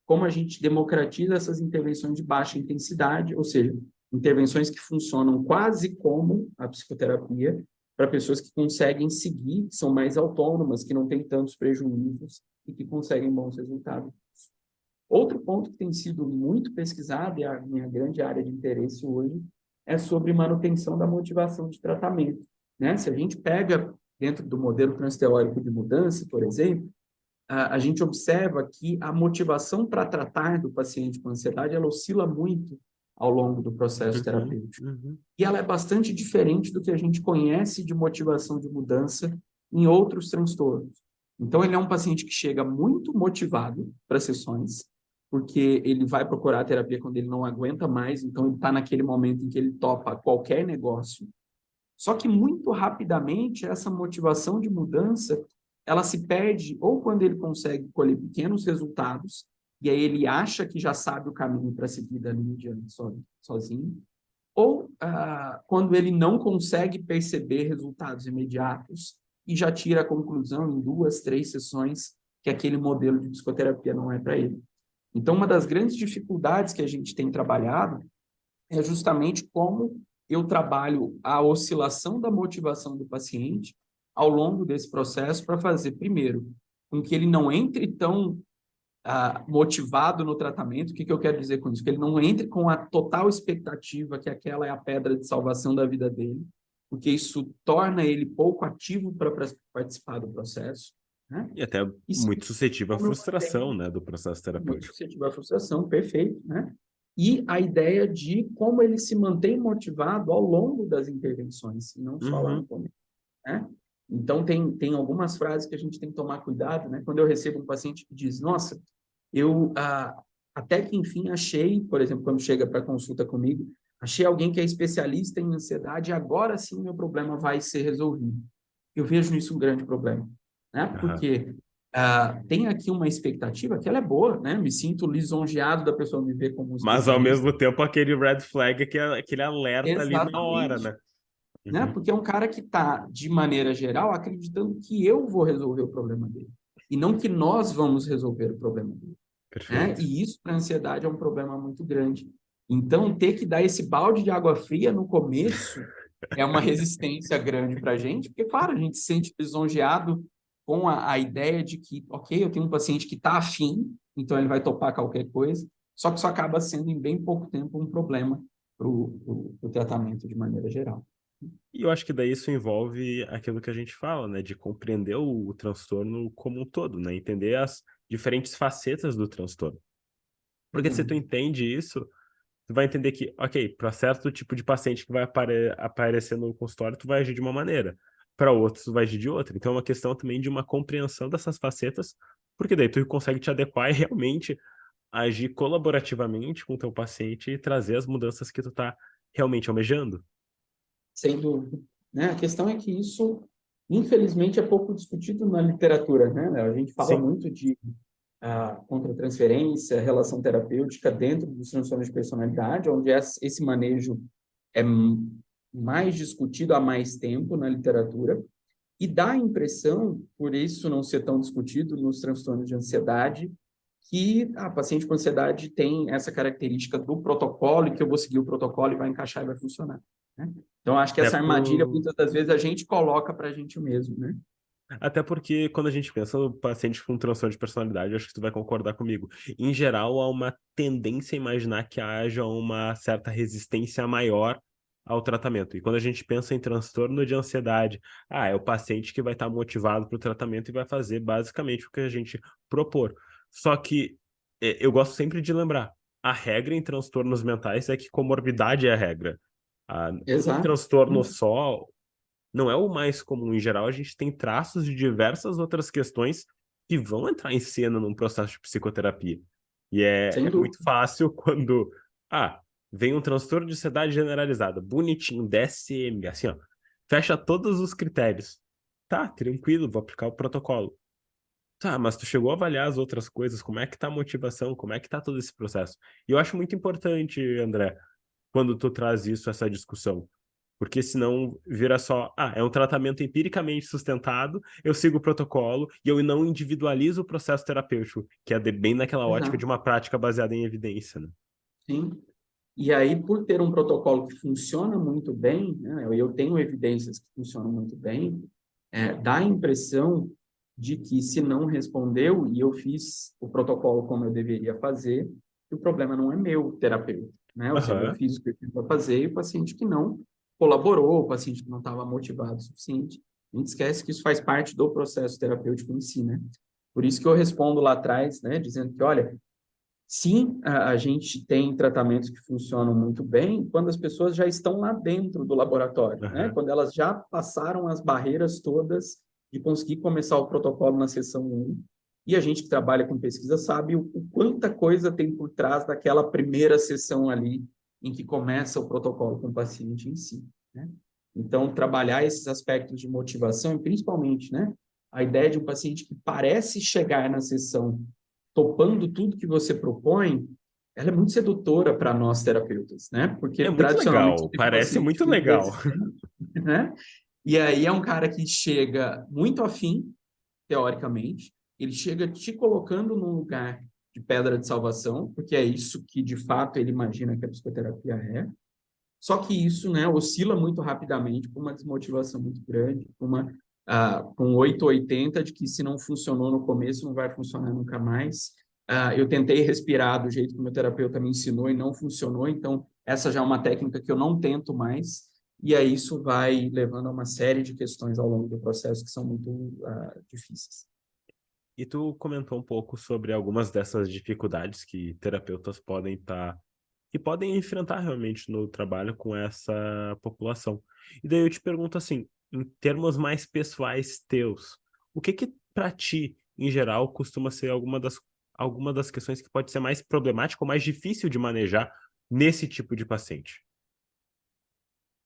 como a gente democratiza essas intervenções de baixa intensidade, ou seja, intervenções que funcionam quase como a psicoterapia para pessoas que conseguem seguir, que são mais autônomas, que não têm tantos prejuízos e que conseguem bons resultados. Outro ponto que tem sido muito pesquisado, e a minha grande área de interesse hoje, é sobre manutenção da motivação de tratamento, né? Se a gente pega dentro do modelo transteórico de mudança, por exemplo, a gente observa que a motivação para tratar do paciente com ansiedade, ela oscila muito ao longo do processo terapêutico. E ela é bastante diferente do que a gente conhece de motivação de mudança em outros transtornos. Então, ele é um paciente que chega muito motivado para sessões, porque ele vai procurar a terapia quando ele não aguenta mais, então ele está naquele momento em que ele topa qualquer negócio. Só que muito rapidamente essa motivação de mudança, ela se perde ou quando ele consegue colher pequenos resultados, e aí ele acha que já sabe o caminho para seguir dali em diante sozinho, ou quando ele não consegue perceber resultados imediatos e já tira a conclusão em 2, 3 sessões que aquele modelo de psicoterapia não é para ele. Então, uma das grandes dificuldades que a gente tem trabalhado é justamente como eu trabalho a oscilação da motivação do paciente ao longo desse processo para fazer, primeiro, com que ele não entre tão motivado no tratamento. O que eu quero dizer com isso? Que ele não entre com a total expectativa que aquela é a pedra de salvação da vida dele, porque isso torna ele pouco ativo para participar do processo, né? E até Isso, muito suscetível à como eu frustração, mantenho né, do processo muito terapêutico. suscetível à frustração, perfeito, né? E a ideia de como ele se mantém motivado ao longo das intervenções, e não só lá no começo, né? Então, tem algumas frases que a gente tem que tomar cuidado, né? Quando eu recebo um paciente que diz, nossa, eu até que enfim achei, por exemplo, quando chega para consulta comigo, achei alguém que é especialista em ansiedade e agora sim meu problema vai ser resolvido. Eu vejo nisso um grande problema, né? Porque tem aqui uma expectativa que ela é boa, né? Me sinto lisonjeado da pessoa me ver como um Mas ao especialista. mesmo tempo aquele red flag, aquele alerta ali na hora, Exatamente. né? Né? Porque é um cara que está, de maneira geral, acreditando que eu vou resolver o problema dele. E não que nós vamos resolver o problema dele. Né? Perfeito. E isso, para a ansiedade, é um problema muito grande. Então, ter que dar esse balde de água fria no começo é uma resistência grande para a gente, porque, claro, a gente se sente lisonjeado com a ideia de que, ok, eu tenho um paciente que está afim, então ele vai topar qualquer coisa, só que isso acaba sendo, em bem pouco tempo, um problema para o tratamento de maneira geral. E eu acho que daí isso envolve aquilo que a gente fala, né? De compreender o transtorno como um todo, né? Entender as diferentes facetas do transtorno. Porque se tu entende isso, tu vai entender que, ok, para certo tipo de paciente que vai aparecer no consultório, tu vai agir de uma maneira. Para outros, tu vai agir de outra. Então é uma questão também de uma compreensão dessas facetas, porque daí tu consegue te adequar e realmente agir colaborativamente com o teu paciente e trazer as mudanças que tu tá realmente almejando. Sem dúvida. Né? A questão é que isso, infelizmente, é pouco discutido na literatura. Né? A gente fala Sim. muito de contratransferência, relação terapêutica dentro dos transtornos de personalidade, onde esse manejo é mais discutido há mais tempo na literatura, e dá a impressão, por isso não ser tão discutido nos transtornos de ansiedade, que a paciente com ansiedade tem essa característica do protocolo, e que eu vou seguir o protocolo e vai encaixar e vai funcionar. Né? Então, acho que Até essa armadilha, pro... muitas das vezes, a gente coloca para a gente mesmo, né? Até porque quando a gente pensa no paciente com transtorno de personalidade, acho que tu vai concordar comigo. Em geral, há uma tendência a imaginar que haja uma certa resistência maior ao tratamento. E quando a gente pensa em transtorno de ansiedade, é o paciente que vai estar motivado para o tratamento e vai fazer basicamente o que a gente propor. Só que eu gosto sempre de lembrar, a regra em transtornos mentais é que comorbidade é a regra. Um Exato. transtorno só não é o mais comum. Em geral, a gente tem traços de diversas outras questões que vão entrar em cena num processo de psicoterapia. E é Sem dúvida. muito fácil quando, vem um transtorno de ansiedade generalizada, bonitinho, DSM, assim, ó, fecha todos os critérios. Tá, tranquilo, vou aplicar o protocolo. Tá, mas tu chegou a avaliar as outras coisas, como é que tá a motivação, como é que tá todo esse processo? E eu acho muito importante, André, quando tu traz isso, essa discussão. Porque senão vira só, é um tratamento empiricamente sustentado, eu sigo o protocolo e eu não individualizo o processo terapêutico, que é bem naquela ótica de Exato. uma prática baseada em evidência, né? Sim. E aí, por ter um protocolo que funciona muito bem, né, eu tenho evidências que funcionam muito bem, dá a impressão de que se não respondeu e eu fiz o protocolo como eu deveria fazer, o problema não é meu, terapeuta, né? Ou seja, eu Aham. fiz o que eu tinha para fazer e o paciente que não colaborou, o paciente que não estava motivado o suficiente. A gente esquece que isso faz parte do processo terapêutico em si, né? Por isso que eu respondo lá atrás, né, dizendo que, olha, sim, a gente tem tratamentos que funcionam muito bem quando as pessoas já estão lá dentro do laboratório, né? Aham. Quando elas já passaram as barreiras todas de conseguir começar o protocolo na sessão 1. E a gente que trabalha com pesquisa sabe o quanta coisa tem por trás daquela primeira sessão ali em que começa o protocolo com o paciente em si, né? Então, trabalhar esses aspectos de motivação e principalmente, né, a ideia de um paciente que parece chegar na sessão topando tudo que você propõe, ela é muito sedutora para nós terapeutas, né? Porque É muito tradicionalmente legal, tem um parece paciente muito muito legal. resistente, né? E aí é um cara que chega muito afim, teoricamente, ele chega te colocando num lugar de pedra de salvação, porque é isso que de fato ele imagina que a psicoterapia é. Só que isso, né, oscila muito rapidamente para uma desmotivação muito grande, com 880 de que se não funcionou no começo, não vai funcionar nunca mais. Eu tentei respirar do jeito que o meu terapeuta me ensinou e não funcionou, então essa já é uma técnica que eu não tento mais. E aí isso vai levando a uma série de questões ao longo do processo que são muito difíceis. E tu comentou um pouco sobre algumas dessas dificuldades que terapeutas podem estar e podem enfrentar realmente no trabalho com essa população. E daí eu te pergunto assim, em termos mais pessoais teus, o que para ti, em geral, costuma ser alguma das questões que pode ser mais problemática ou mais difícil de manejar nesse tipo de paciente?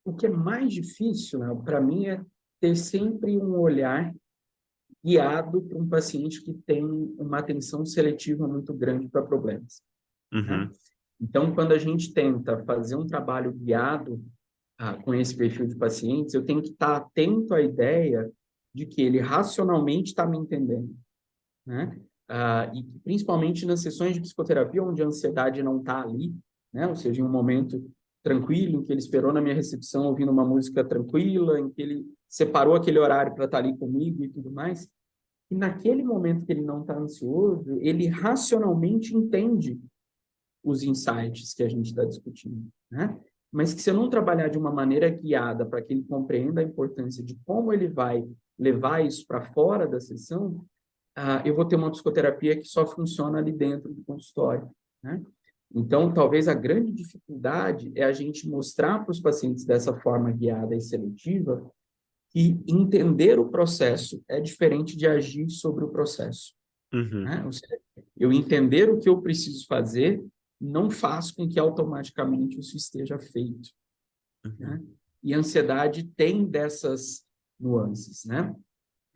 O que é mais difícil, né, para mim, é ter sempre um olhar guiado para um paciente que tem uma atenção seletiva muito grande para problemas, né? Uhum, Então, quando a gente tenta fazer um trabalho guiado com esse perfil de pacientes, eu tenho que estar atento à ideia de que ele racionalmente está me entendendo, né? E principalmente nas sessões de psicoterapia, onde a ansiedade não está ali, né? Ou seja, em um momento tranquilo, em que ele esperou na minha recepção ouvindo uma música tranquila, em que ele separou aquele horário para estar ali comigo e tudo mais. E naquele momento que ele não está ansioso, ele racionalmente entende os insights que a gente está discutindo, né? Mas que se eu não trabalhar de uma maneira guiada para que ele compreenda a importância de como ele vai levar isso para fora da sessão, eu vou ter uma psicoterapia que só funciona ali dentro do consultório, né? Então, talvez a grande dificuldade é a gente mostrar para os pacientes dessa forma guiada e seletiva que entender o processo é diferente de agir sobre o processo, uhum, né? Ou seja, eu entender o que eu preciso fazer não faz com que automaticamente isso esteja feito, uhum. né? E a ansiedade tem dessas nuances, né?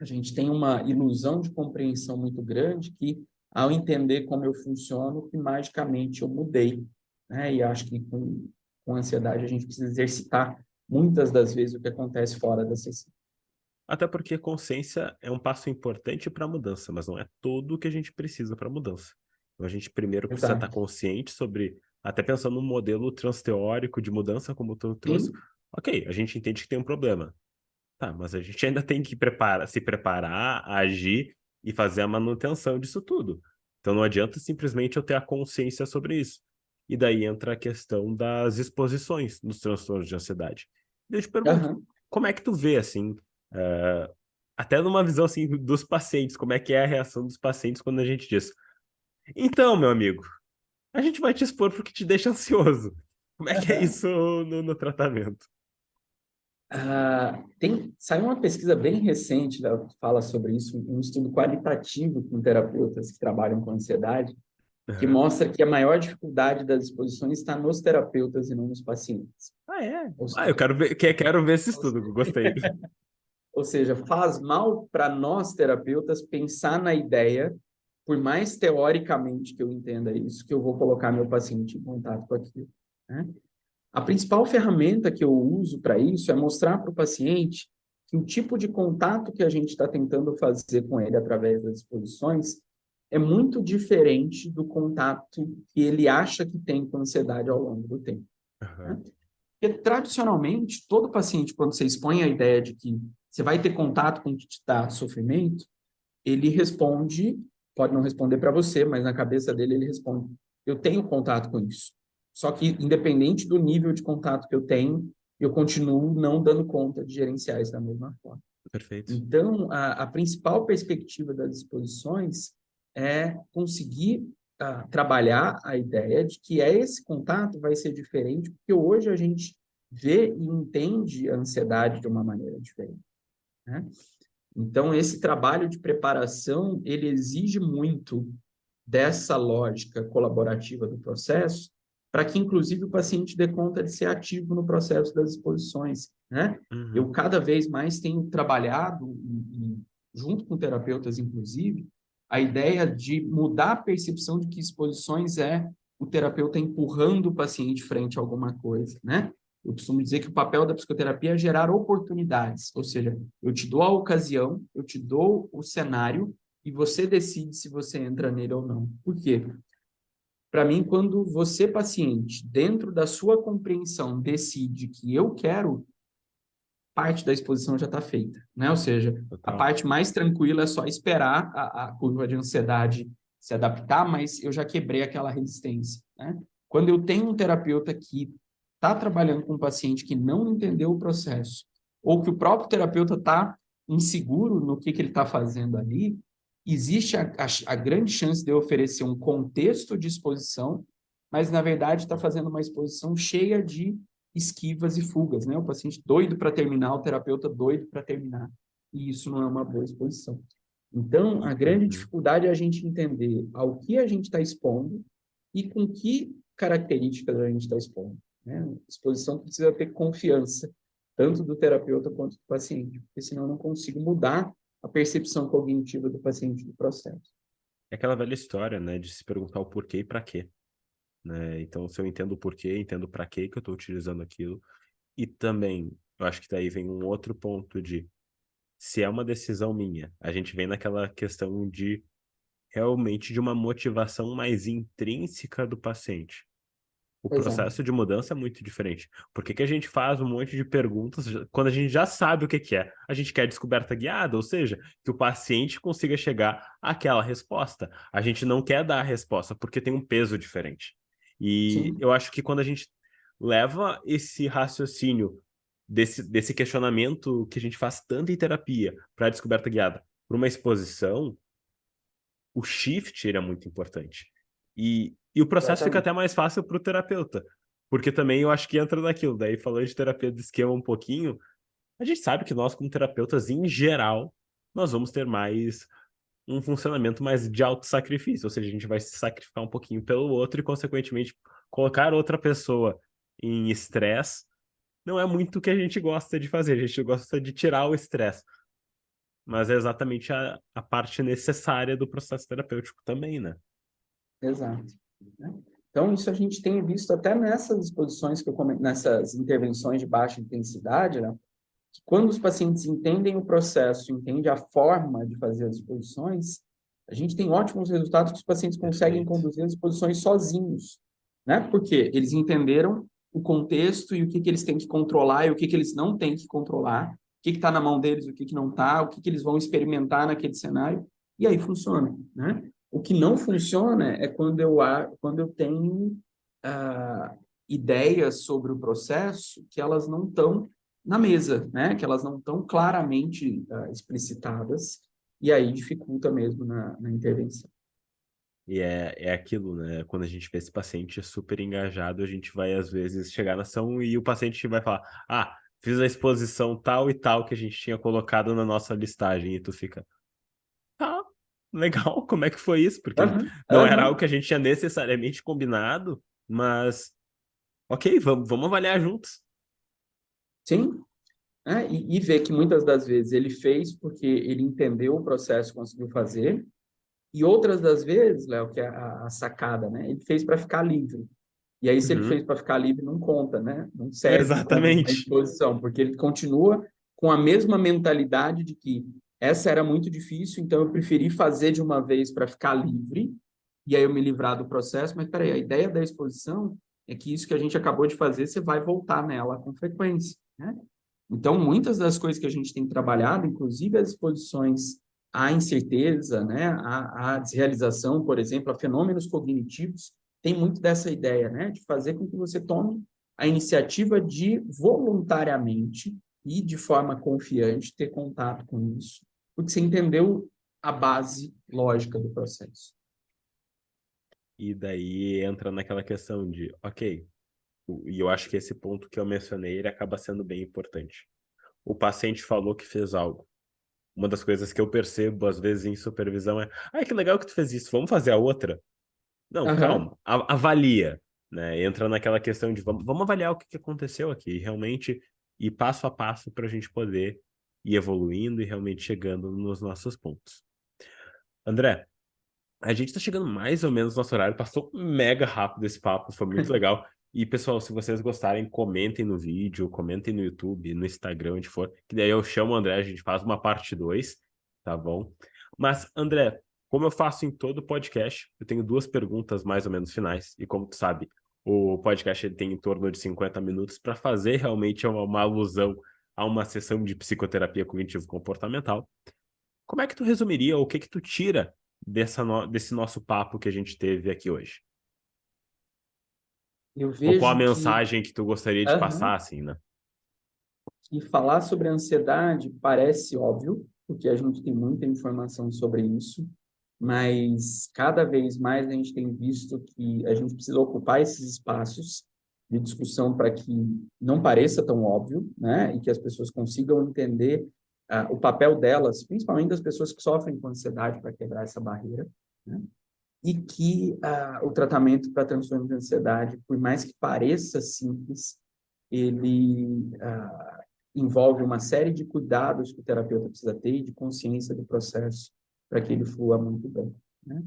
A gente tem uma ilusão de compreensão muito grande que, ao entender como eu funciono, que magicamente eu mudei, né? E acho que com ansiedade a gente precisa exercitar muitas das vezes o que acontece fora da sessão. Até porque consciência é um passo importante para a mudança, mas não é tudo o que a gente precisa para a mudança. Então a gente primeiro precisa estar Exato. consciente sobre, até pensando num modelo transteórico de mudança, como tu trouxe. Sim. Ok, a gente entende que tem um problema. Tá, mas a gente ainda tem que se preparar, agir e fazer a manutenção disso tudo. Então não adianta simplesmente eu ter a consciência sobre isso. E daí entra a questão das exposições nos transtornos de ansiedade. E eu te pergunto, Aham. como é que tu vê, assim, eh, até numa visão, assim, dos pacientes, como é que é a reação dos pacientes quando a gente diz, então, meu amigo, a gente vai te expor porque te deixa ansioso. Como é que é Aham. isso no tratamento? Saiu uma pesquisa bem recente, né, que fala sobre isso, um estudo qualitativo com terapeutas que trabalham com ansiedade, que Aham. mostra que a maior dificuldade das exposições está nos terapeutas e não nos pacientes. Ah, é? Ou Ah, eu seja, quero ver esse estudo, gostei. ou seja, faz mal para nós terapeutas pensar na ideia, por mais teoricamente que eu entenda isso, que eu vou colocar meu paciente em contato com aquilo, né? A principal ferramenta que eu uso para isso é mostrar para o paciente que o tipo de contato que a gente está tentando fazer com ele através das exposições é muito diferente do contato que ele acha que tem com ansiedade ao longo do tempo, né? Aham. Porque, tradicionalmente, todo paciente, quando você expõe a ideia de que você vai ter contato com o que te dá sofrimento, ele responde, pode não responder para você, mas na cabeça dele ele responde: eu tenho contato com isso. Só que, independente do nível de contato que eu tenho, eu continuo não dando conta de gerenciar isso da mesma forma. Perfeito. Então, a principal perspectiva das exposições é conseguir trabalhar a ideia de que esse contato vai ser diferente, porque hoje a gente vê e entende a ansiedade de uma maneira diferente, né? Então, esse trabalho de preparação, ele exige muito dessa lógica colaborativa do processo, para que, inclusive, o paciente dê conta de ser ativo no processo das exposições, né? Eu, Uhum. cada vez mais, tenho trabalhado, junto com terapeutas, inclusive, a ideia de mudar a percepção de que exposições é o terapeuta empurrando o paciente frente a alguma coisa, né? Eu costumo dizer que o papel da psicoterapia é gerar oportunidades, ou seja, eu te dou a ocasião, eu te dou o cenário, e você decide se você entra nele ou não. Por quê? Para mim, quando você, paciente, dentro da sua compreensão, decide que eu quero, parte da exposição já está feita, né? Ou seja, a Total. parte mais tranquila é só esperar a curva de ansiedade se adaptar, mas eu já quebrei aquela resistência, né? Quando eu tenho um terapeuta que está trabalhando com um paciente que não entendeu o processo, ou que o próprio terapeuta está inseguro no que ele está fazendo ali, existe a grande chance de eu oferecer um contexto de exposição, mas, na verdade, está fazendo uma exposição cheia de esquivas e fugas, né? O paciente doido para terminar, o terapeuta doido para terminar. E isso não é uma boa exposição. Então, a grande Uhum. dificuldade é a gente entender ao que a gente está expondo e com que características a gente está expondo, né? A exposição precisa ter confiança, tanto do terapeuta quanto do paciente, porque senão eu não consigo mudar a percepção cognitiva do paciente do processo. É aquela velha história, né, de se perguntar o porquê e para quê, né? Então, se eu entendo o porquê, entendo para quê que eu estou utilizando aquilo. E também, eu acho que daí vem um outro ponto de se é uma decisão minha, a gente vem naquela questão de realmente de uma motivação mais intrínseca do paciente. O Exato. processo de mudança é muito diferente. Por que que a gente faz um monte de perguntas quando a gente já sabe o que que é? A gente quer descoberta guiada, ou seja, que o paciente consiga chegar àquela resposta. A gente não quer dar a resposta porque tem um peso diferente. E Sim, eu acho que quando a gente leva esse raciocínio desse questionamento que a gente faz tanto em terapia para a descoberta guiada para uma exposição, o shift ele é muito importante. E o processo fica até exatamente. mais fácil para o terapeuta, porque também eu acho que entra naquilo. Daí, falando de terapia do esquema um pouquinho, a gente sabe que nós, como terapeutas, em geral, nós vamos ter mais um funcionamento mais de auto-sacrifício, ou seja, a gente vai se sacrificar um pouquinho pelo outro e, consequentemente, colocar outra pessoa em estresse não é muito o que a gente gosta de fazer, a gente gosta de tirar o estresse, mas é exatamente a parte necessária do processo terapêutico também, né? Exato, né? Então, isso a gente tem visto até nessas exposições que eu comentei, nessas intervenções de baixa intensidade, né? Que quando os pacientes entendem o processo, entendem a forma de fazer as exposições, a gente tem ótimos resultados que os pacientes conseguem Perfeito. conduzir as exposições sozinhos, né? Porque eles entenderam o contexto e o que eles têm que controlar e o que eles não têm que controlar, o que está na mão deles, o que não está, o que eles vão experimentar naquele cenário, e aí funciona, né? O que não funciona é quando eu tenho ideias sobre o processo que elas não estão na mesa, né? Que elas não estão claramente explicitadas, e aí dificulta mesmo na intervenção. E é aquilo, né? Quando a gente vê esse paciente super engajado, a gente vai, às vezes, chegar na ação e o paciente vai falar: Ah, fiz a exposição tal e tal que a gente tinha colocado na nossa listagem, e tu fica, tá, legal, como é que foi isso? Porque Aham, não era algo aham, que a gente tinha necessariamente combinado, mas ok, vamos avaliar juntos. sim. E ver que muitas das vezes ele fez porque ele entendeu o processo, conseguiu fazer, e outras das vezes, Léo, que é a sacada, né? Ele fez para ficar livre. E aí, se ele Uhum, fez para ficar livre, não conta, né? Não serve como uma exatamente. exposição, porque ele continua com a mesma mentalidade de que essa era muito difícil, então eu preferi fazer de uma vez para ficar livre, e aí eu me livrar do processo. Mas peraí, a ideia da exposição é que isso que a gente acabou de fazer, você vai voltar nela com frequência, né? Então, muitas das coisas que a gente tem trabalhado, inclusive as exposições à incerteza, né, à desrealização, por exemplo, a fenômenos cognitivos, tem muito dessa ideia, né, de fazer com que você tome a iniciativa de voluntariamente e de forma confiante ter contato com isso, porque você entendeu a base lógica do processo. E daí entra naquela questão de, ok, e eu acho que esse ponto que eu mencionei, ele acaba sendo bem importante. O paciente falou que fez algo. Uma das coisas que eu percebo, às vezes, em supervisão é, ai, que legal que tu fez isso, vamos fazer a outra? Não, Aham, calma, avalia, né? Entra naquela questão de vamos avaliar o que aconteceu aqui, realmente ir passo a passo para a gente poder ir evoluindo e realmente chegando nos nossos pontos. André, a gente está chegando mais ou menos no nosso horário, passou mega rápido esse papo, foi muito legal. E, pessoal, se vocês gostarem, comentem no vídeo, comentem no YouTube, no Instagram, onde for, que daí eu chamo o André, a gente faz uma parte 2, tá bom? Mas, André, como eu faço em todo podcast, eu tenho duas perguntas mais ou menos finais, e como tu sabe, o podcast ele tem em torno de 50 minutos para fazer realmente uma alusão a uma sessão de psicoterapia cognitivo-comportamental. Como é que tu resumiria, ou o que que tu tira desse nosso papo que a gente teve aqui hoje? eu Ou qual a vejo que, mensagem que tu gostaria de aham, passar, assim, né? que falar sobre a ansiedade parece óbvio, porque a gente tem muita informação sobre isso, mas cada vez mais a gente tem visto que a gente precisa ocupar esses espaços de discussão para que não pareça tão óbvio, né? E que as pessoas consigam entender o papel delas, principalmente das pessoas que sofrem com ansiedade, para quebrar essa barreira, né? E que o tratamento para transtorno de ansiedade, por mais que pareça simples, ele envolve uma série de cuidados que o terapeuta precisa ter e de consciência do processo para que ele flua muito bem, né?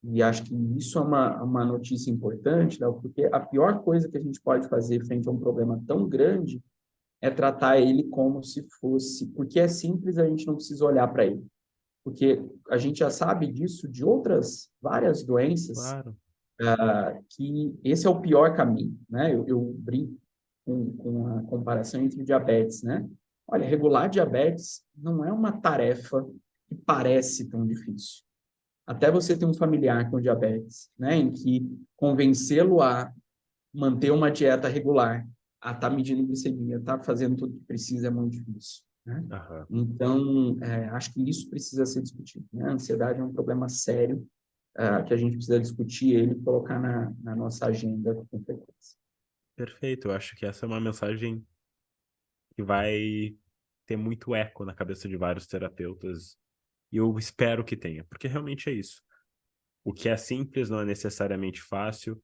E acho que isso é uma notícia importante, Léo, porque a pior coisa que a gente pode fazer frente a um problema tão grande é tratar ele como se fosse, porque é simples, a gente não precisa olhar para ele. Porque a gente já sabe disso de outras várias doenças, Claro. que esse é o pior caminho, né? Eu brinco com a comparação entre diabetes, né? Olha, regular diabetes não é uma tarefa que parece tão difícil. Até você ter um familiar com diabetes, né? Em que convencê-lo a manter uma dieta regular, a estar medindo glicemia, estar fazendo tudo que precisa é muito difícil, né? Aham. Então, acho que isso precisa ser discutido, né? A ansiedade é um problema sério, que a gente precisa discutir ele e colocar na nossa agenda com frequência. Perfeito. Eu acho que essa é uma mensagem que vai ter muito eco na cabeça de vários terapeutas. E eu espero que tenha, porque realmente é isso. O que é simples não é necessariamente fácil,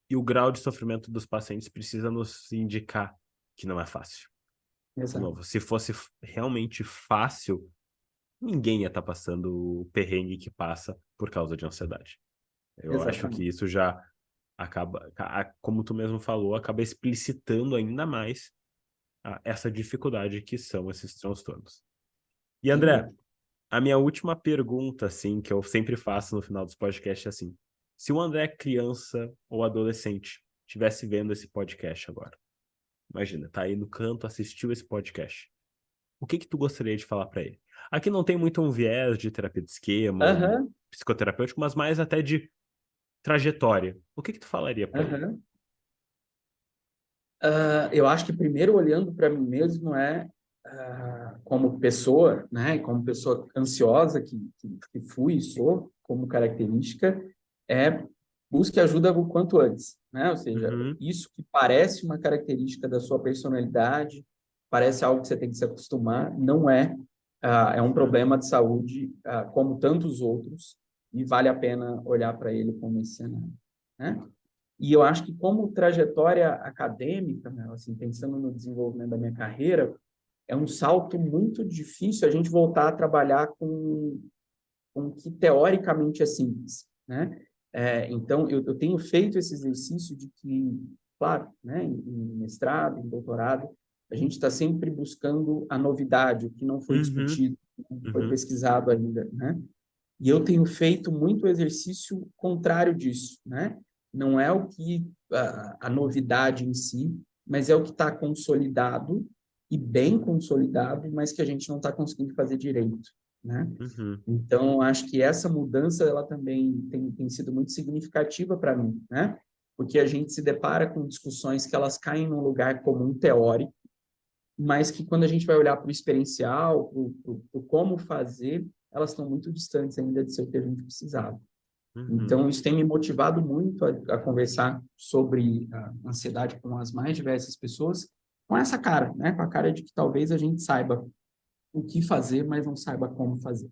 e o grau de sofrimento dos pacientes precisa nos indicar que não é fácil. De Exato. novo, se fosse realmente fácil, ninguém ia estar passando o perrengue que passa por causa de ansiedade. Eu acho que Exatamente. isso já acaba, como tu mesmo falou, acaba explicitando ainda mais essa dificuldade que são esses transtornos. E Sem André, dúvida. a minha última pergunta, assim, que eu sempre faço no final dos podcasts é assim: se o André criança ou adolescente estivesse vendo esse podcast agora, imagina, tá aí no canto, assistiu esse podcast, o que que tu gostaria de falar para ele? Aqui não tem muito um viés de terapia de esquema ou Aham, psicoterapêutico, mas mais até de trajetória. O que que tu falaria para ele? aham. Eu acho que primeiro olhando para mim mesmo como pessoa, né, e como pessoa ansiosa que fui e sou, como característica, é busque ajuda o quanto antes, né? Ou seja, Uhum. isso que parece uma característica da sua personalidade, parece algo que você tem que se acostumar, não é, é um Uhum. problema de saúde, como tantos outros, e vale a pena olhar para ele como esse cenário, né? E eu acho que como trajetória acadêmica, né, assim, pensando no desenvolvimento da minha carreira, é um salto muito difícil a gente voltar a trabalhar com o que teoricamente é simples, né? Então, eu tenho feito esse exercício de que, claro, né, em mestrado, em doutorado, a gente está sempre buscando a novidade, o que não foi Uhum. discutido, não foi Uhum. pesquisado ainda, né? E eu tenho feito muito exercício contrário disso, né? Não é o que a novidade em si, mas é o que está consolidado e bem consolidado, mas que a gente não está conseguindo fazer direito, né? Uhum. Então, acho que essa mudança ela também tem sido muito significativa para mim, né? Porque a gente se depara com discussões que elas caem num lugar comum teórico, mas que quando a gente vai olhar para o experiencial, para o como fazer, elas estão muito distantes ainda de ser o que a gente precisava. Uhum. Então, isso tem me motivado muito a conversar sobre a ansiedade com as mais diversas pessoas, com essa cara, né? Com a cara de que talvez a gente saiba o que fazer, mas não saiba como fazer.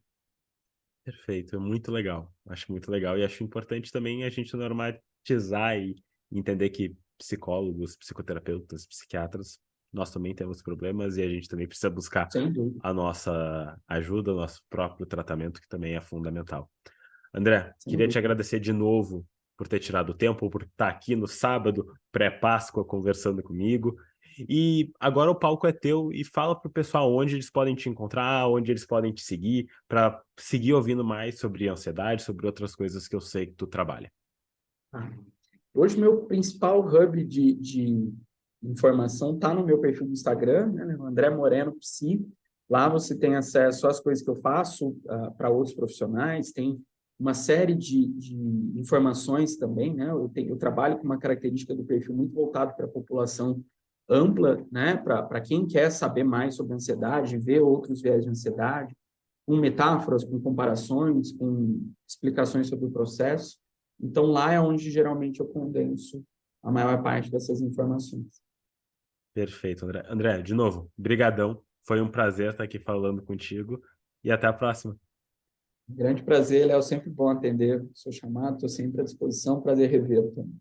Perfeito, é muito legal. Acho muito legal e acho importante também a gente normatizar e entender que psicólogos, psicoterapeutas, psiquiatras, nós também temos problemas e a gente também precisa buscar Sem dúvida, a nossa ajuda, o nosso próprio tratamento, que também é fundamental. André, sem queria te dúvida. agradecer de novo por ter tirado o tempo, por estar aqui no sábado, pré-Páscoa, conversando comigo. E agora o palco é teu e fala para o pessoal onde eles podem te encontrar, onde eles podem te seguir, para seguir ouvindo mais sobre ansiedade, sobre outras coisas que eu sei que tu trabalha. Ah, hoje, meu principal hub de informação está no meu perfil do Instagram, né, André Moreno Psi. Lá você tem acesso às coisas que eu faço para outros profissionais, tem uma série de informações também, né? Eu trabalho com uma característica do perfil muito voltado para a população ampla, né? Para quem quer saber mais sobre ansiedade, ver outros viés de ansiedade, com metáforas, com comparações, com explicações sobre o processo. Então, lá é onde geralmente eu condenso a maior parte dessas informações. Perfeito, André. André, de novo, brigadão. Foi um prazer estar aqui falando contigo e até a próxima. Grande prazer, Léo, sempre bom atender o seu chamado, estou sempre à disposição, prazer revê-lo também.